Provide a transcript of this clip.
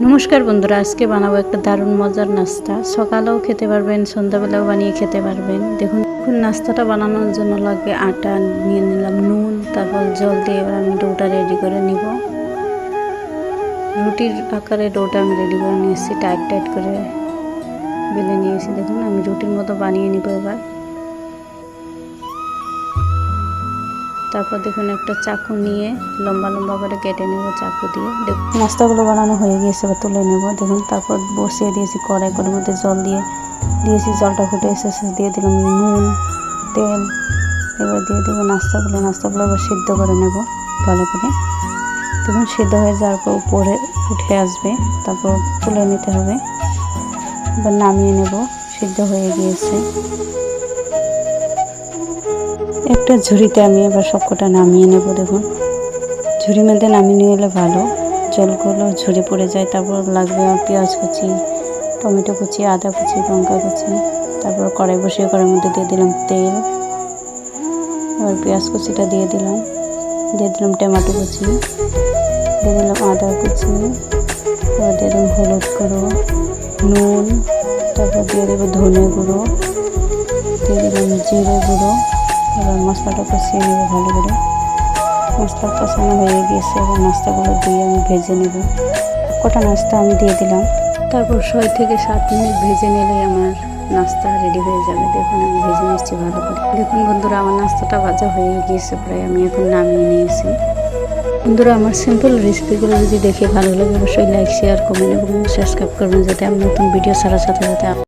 নমস্কার বন্ধুরা, আজকে বানাবো একটা দারুণ মজার নাস্তা। সকালেও খেতে পারবেন, সন্ধ্যাবেলাও বানিয়ে খেতে পারবেন। দেখুন নাস্তাটা বানানোর জন্য লাগবে আটা নিয়ে নিলাম, নুন, তারপর জল দিয়ে এবার আমি ডোটা রেডি করে নিব। রুটির আকারে ডোটা আমি রেডি করে নিয়েছি, টাইট টাইট করে বেলে নিয়েছি। দেখুন আমি রুটির মতো বানিয়ে নিব এবার। তারপর দেখুন একটা চাকু নিয়ে লম্বা লম্বা করে কেটে নেব চাকু দিয়ে। দেখুন নাস্তাগুলো বানানো হয়ে গিয়েছে, এবার তুলে নেব। দেখুন তারপর বসিয়ে দিয়েছি কড়াই, কড়াইয়ের মধ্যে জল দিয়ে দিয়েছি, জলটা ফুটে এসেছে, দিয়ে দিলাম নুন, তেল। এবার দিয়ে দেবো নাস্তাগুলো এবার সিদ্ধ করে নেব ভালো করে। দেখুন সিদ্ধ হয়ে যাওয়ার পর উপরে উঠে আসবে, তারপর তুলে নিতে হবে। এবার নামিয়ে নেব, সিদ্ধ হয়ে গিয়েছে। একটা ঝুড়িতে আমি এবার সবকটা নামিয়ে নেব। দেখুন ঝুড়ির মধ্যে নামিয়ে নিলে ভালো, জলগুলো ঝুড়ি পড়ে যায়। তারপর লাগবে আমার পেঁয়াজ কুচি, টমেটো কুচি, আদা কুচি, লঙ্কা কুচি। তারপর কড়াই বসিয়ে কড়াইয়ের মধ্যে দিয়ে দিলাম তেল। এবার পেঁয়াজ কুচিটা দিয়ে দিলাম টমেটো কুচি, দিয়ে দিলাম আদা কুচি। এবার দিয়ে দিলাম হলুদ গুঁড়ো, নুন। তারপর দিয়ে দেবো ধনে গুঁড়ো, দিয়ে দিলাম জিরে গুঁড়ো। এবার মশলাটা কষিয়ে নেব ভালো করে। মশলা কষানো হয়ে গিয়েছে, এবার নাস্তাগুলো দিয়ে আমি ভেজে নেব। কটা নাস্তা আমি দিয়ে দিলাম, তারপর 6 থেকে 7 মিনিট ভেজে নিলেই আমার নাস্তা রেডি হয়ে যাবে। দেখুন আমি ভেজে নিচ্ছি ভালো করে। দেখুন বন্ধুরা আমার নাস্তাটা ভাজা হয়ে গিয়েছে প্রায়, আমি এখন নামিয়ে নিয়েছি। বন্ধুরা আমার সিম্পল রেসিপিগুলো যদি দেখে ভালো লাগে অবশ্যই লাইক, শেয়ার, কমেন্ট এবং সাবস্ক্রাইব করবেন, যাতে আমি নতুন ভিডিও ছাড়ার সাথে সাথে